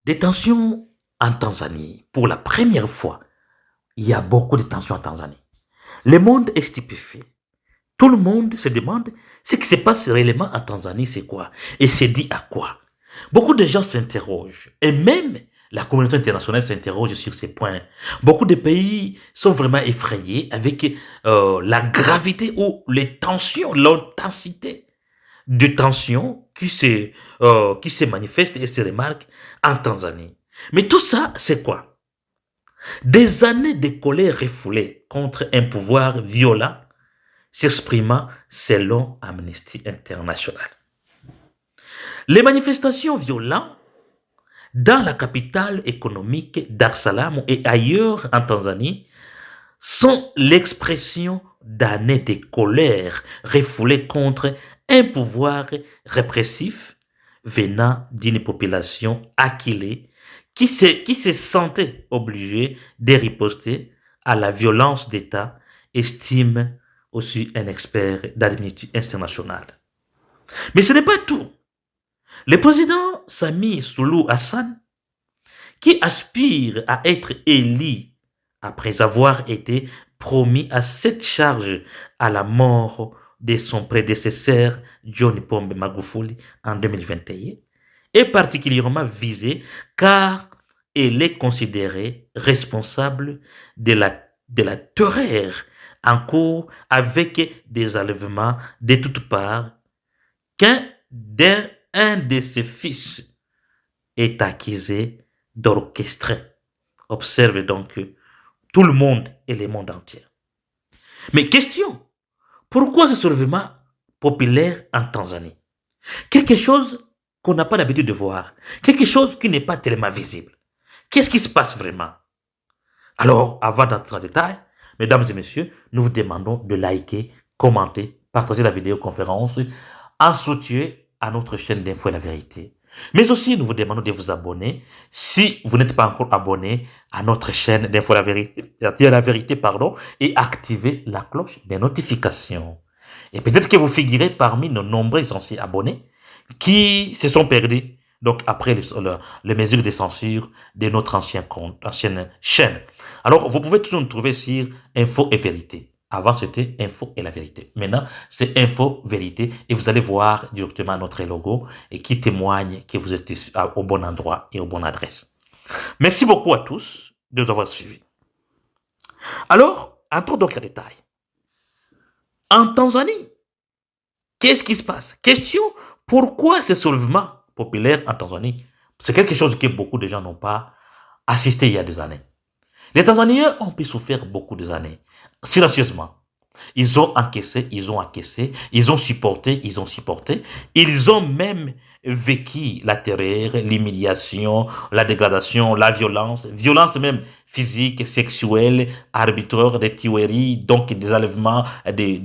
Des tensions en Tanzanie. Pour la première fois, il y a beaucoup de tensions en Tanzanie. Le monde est stupéfait. Tout le monde se demande ce qui se passe réellement en Tanzanie, c'est quoi? Et c'est dit à quoi? Beaucoup de gens s'interrogent. Et même la communauté internationale s'interroge sur ces points. Beaucoup de pays sont vraiment effrayés avec la gravité ou les tensions, l'intensité de tensions qui se manifestent et se remarquent en Tanzanie. Mais tout ça, c'est quoi? Des années de colère refoulée contre un pouvoir violent s'exprimant selon Amnesty International. Les manifestations violentes dans la capitale économique Dar es Salaam et ailleurs en Tanzanie sont l'expression d'années de colère refoulées contre un pouvoir répressif venant d'une population acculée qui se sentait obligée de riposter à la violence d'État, estime aussi un expert d'Amnesty International. Mais ce n'est pas tout. Le président Sami Suluhu Hassan, qui aspire à être élu après avoir été promis à cette charge à la mort de son prédécesseur John Pombe Magufuli en 2021, est particulièrement visé car elle est considérée responsable de la terreur en cours avec des enlèvements de toutes parts qu'un de ses fils est accusé d'orchestrer. Observe donc tout le monde et le monde entier. Mais question, pourquoi ce soulèvement populaire en Tanzanie? Quelque chose qu'on n'a pas l'habitude de voir, quelque chose qui n'est pas tellement visible. Qu'est-ce qui se passe vraiment? Alors, avant d'entrer en détail, mesdames et messieurs, nous vous demandons de liker, commenter, partager la vidéoconférence en soutien à notre chaîne d'Info et la Vérité. Mais aussi, nous vous demandons de vous abonner si vous n'êtes pas encore abonné à notre chaîne d'Info et la Vérité, et activer la cloche des notifications. Et peut-être que vous figurez parmi nos nombreux anciens abonnés qui se sont perdus donc après les mesures de censure de notre ancienne chaîne. Alors, vous pouvez toujours nous trouver sur Info et Vérité. Avant, c'était Info et la Vérité. Maintenant, c'est Info Vérité et vous allez voir directement notre logo et qui témoigne que vous êtes au bon endroit et au bon adresse. Merci beaucoup à tous de nous avoir suivis. Alors, entrons donc en détail. En Tanzanie, qu'est-ce qui se passe? Question, pourquoi ce soulèvement populaire en Tanzanie? C'est quelque chose que beaucoup de gens n'ont pas assisté il y a des années. Les Tanzaniens ont pu souffrir beaucoup des années, silencieusement. Ils ont encaissé, ils ont supporté, Ils ont même vécu la terreur, l'humiliation, la dégradation, la violence même physique, sexuelle, arbitraire, des tueries, donc des enlèvements, des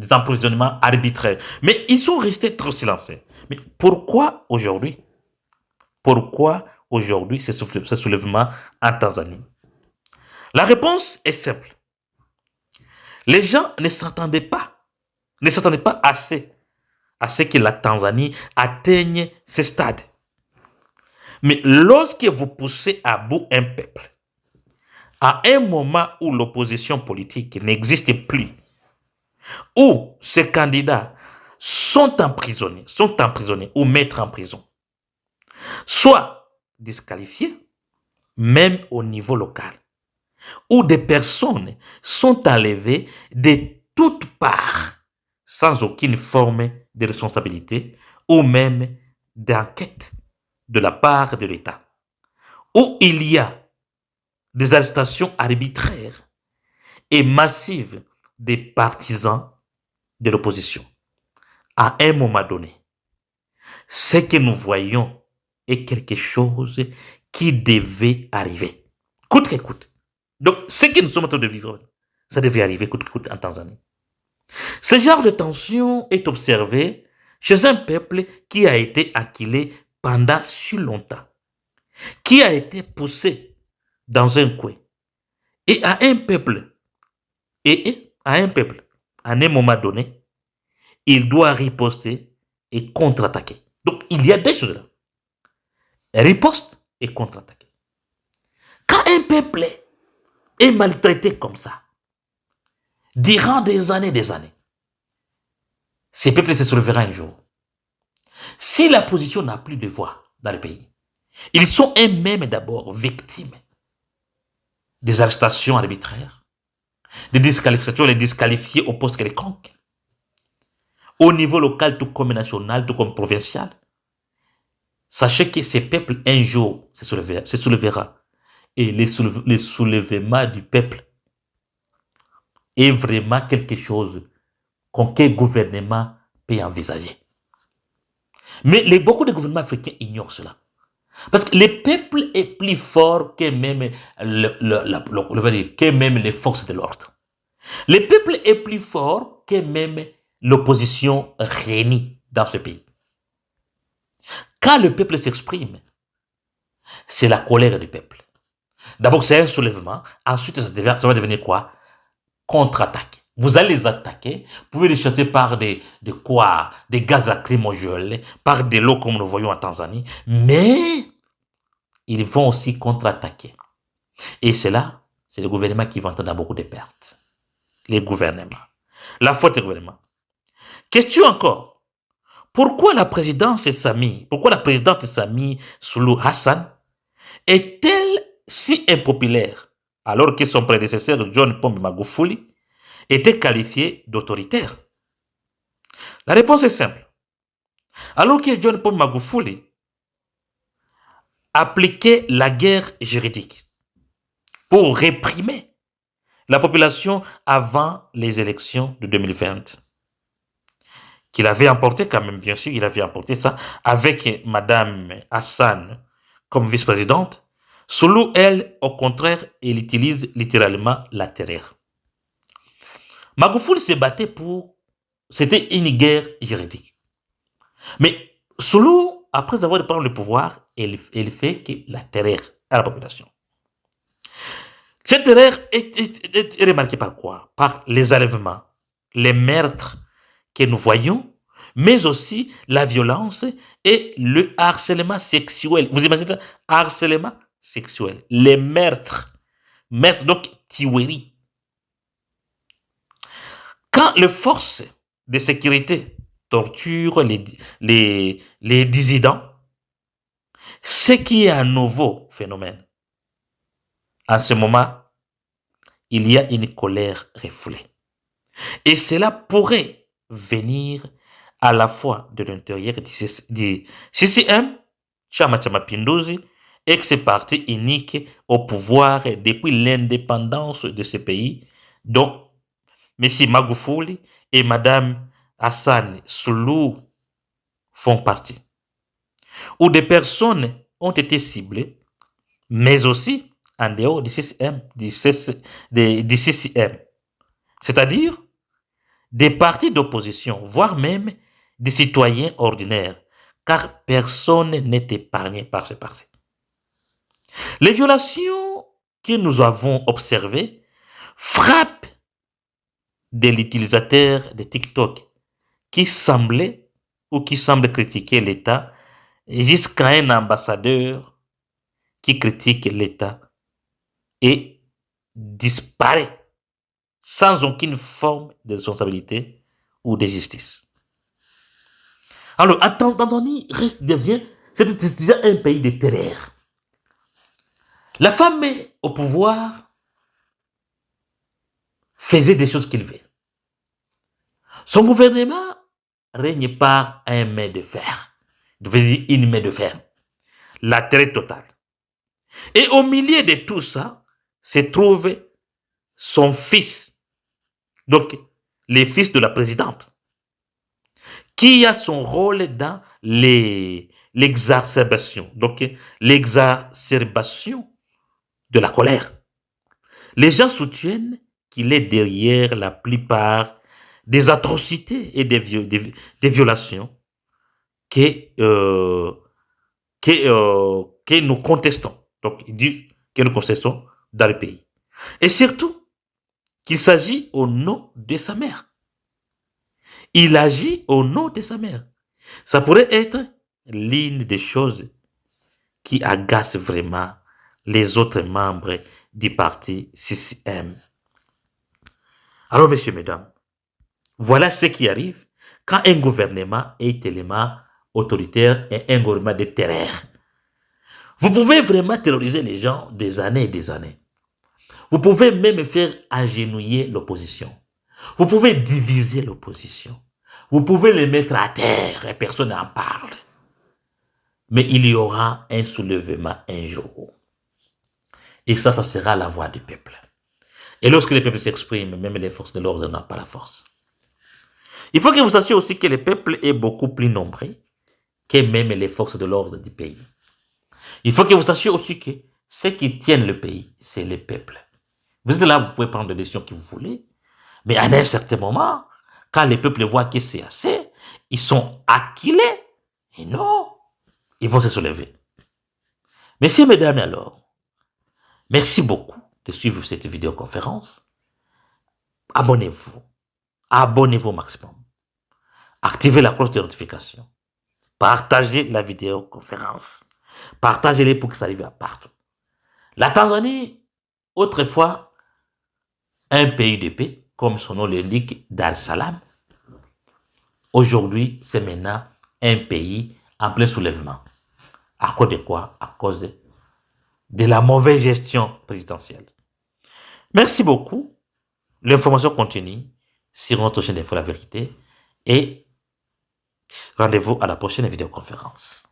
emprisonnements arbitraires. Mais ils sont restés trop silencieux. Mais pourquoi aujourd'hui ce soulèvement en Tanzanie? La réponse est simple. Les gens ne s'attendaient pas assez à ce que la Tanzanie atteigne ce stade. Mais lorsque vous poussez à bout un peuple, à un moment où l'opposition politique n'existe plus, où ces candidats sont emprisonnés ou mettre en prison, soit disqualifiés, même au niveau local, où des personnes sont enlevées de toutes parts sans aucune forme de responsabilité ou même d'enquête de la part de l'État, où il y a des arrestations arbitraires et massives des partisans de l'opposition. À un moment donné, ce que nous voyons est quelque chose qui devait arriver, coûte que coûte. Donc, ce que nous sommes en train de vivre, ça devait arriver coûte que coûte en Tanzanie. Ce genre de tension est observé chez un peuple qui a été acculé pendant si longtemps, qui a été poussé dans un coin. Et à un peuple, à un moment donné, il doit riposter et contre-attaquer. Donc, il y a des choses là. Riposte et contre-attaquer. Quand un peuple est maltraité comme ça, durant des années, ces peuples se soulèveront un jour. Si la position n'a plus de voix dans le pays, ils sont eux-mêmes d'abord victimes des arrestations arbitraires, des disqualifications, les disqualifiés au poste quelconque, au niveau local tout comme national, tout comme provincial. Sachez que ces peuples, un jour, se soulèvera. Et le soulèvement du peuple est vraiment quelque chose qu'aucun gouvernement peut envisager. Mais beaucoup de gouvernements africains ignorent cela. Parce que le peuple est plus fort que même, que même les forces de l'ordre. Le peuple est plus fort que même l'opposition réunie dans ce pays. Quand le peuple s'exprime, c'est la colère du peuple. D'abord, c'est un soulèvement. Ensuite, ça va devenir quoi? Contre-attaque. Vous allez les attaquer. Vous pouvez les chasser par des gaz lacrymogènes, par de l'eau comme nous voyons en Tanzanie. Mais ils vont aussi contre-attaquer. Et c'est là, c'est le gouvernement qui va entendre beaucoup de pertes. Les gouvernements. La faute des gouvernements. Question encore. Pourquoi la présidente Sami Suluhu Hassan est-elle si impopulaire alors que son prédécesseur John Pombe Magufuli était qualifié d'autoritaire? La réponse est simple. Alors que John Pombe Magufuli appliquait la guerre juridique pour réprimer la population avant les élections de 2020, qu'il avait emporté quand même, bien sûr, il avait emporté ça avec Madame Hassan comme vice-présidente. Suluhu, elle, au contraire, elle utilise littéralement la terreur. Magufuli se battait pour... C'était une guerre juridique. Mais Suluhu, après avoir pris le pouvoir, elle fait que la terreur à la population. Cette terreur est remarquée par quoi? Par les enlèvements, les meurtres que nous voyons, mais aussi la violence et le harcèlement sexuel. Vous imaginez, harcèlement sexuel, les meurtres, donc tuerie. Quand les forces de sécurité torturent les dissidents, ce qui est un nouveau phénomène. À ce moment, il y a une colère refoulée. Et cela pourrait venir à la fois de l'intérieur du CCM, Chama cha Mapinduzi, ex-parti unique au pouvoir depuis l'indépendance de ce pays, dont M. Magufuli et Mme Hassan Suluhu font partie, où des personnes ont été ciblées, mais aussi en dehors du CCM, c'est-à-dire des partis d'opposition, voire même des citoyens ordinaires, car personne n'est épargné par ces partis. Les violations que nous avons observées frappent de l'utilisateur de TikTok qui semble critiquer l'État jusqu'à un ambassadeur qui critique l'État et disparaît sans aucune forme de responsabilité ou de justice. Alors, Tanzanie devient déjà un pays de terreur. La femme au pouvoir faisait des choses qu'il veut. Son gouvernement règne par un main de fer. Je veux dire une main de fer. La terreur totale. Et au milieu de tout ça, se trouve son fils, donc le fils de la présidente, qui a son rôle dans l'exacerbation, donc l'exacerbation de la colère. Les gens soutiennent qu'il est derrière la plupart des atrocités et des violations que nous contestons. Donc, ils disent que nous contestons dans le pays. Et surtout, qu'il s'agit au nom de sa mère. Il agit au nom de sa mère. Ça pourrait être l'une des choses qui agace vraiment les autres membres du parti CCM. Alors, messieurs, mesdames, voilà ce qui arrive quand un gouvernement est tellement autoritaire et un gouvernement de terreur. Vous pouvez vraiment terroriser les gens des années et des années. Vous pouvez même faire agenouiller l'opposition. Vous pouvez diviser l'opposition. Vous pouvez les mettre à terre et personne n'en parle. Mais il y aura un soulèvement un jour. Et ça sera la voix du peuple. Et lorsque le peuple s'exprime, même les forces de l'ordre n'ont pas la force. Il faut que vous sachiez aussi que le peuple est beaucoup plus nombreux que même les forces de l'ordre du pays. Il faut que vous sachiez aussi que ceux qui tiennent le pays, c'est le peuple. Vous êtes là, vous pouvez prendre les décisions que vous voulez, mais à un certain moment, quand le peuple voit que c'est assez, ils sont acculés. Et non, ils vont se soulever. Messieurs, mesdames, alors, merci beaucoup de suivre cette vidéoconférence. Abonnez-vous. Abonnez-vous au maximum. Activez la cloche de notification. Partagez la vidéoconférence. Partagez-les pour que ça arrive à partout. La Tanzanie, autrefois, un pays de paix, comme son nom l'indique, Dar es Salaam. Aujourd'hui, c'est maintenant un pays en plein soulèvement. À cause de quoi? À cause de la mauvaise gestion présidentielle. Merci beaucoup. L'information continue sur notre chaîne d'Info La Vérité et rendez-vous à la prochaine vidéoconférence.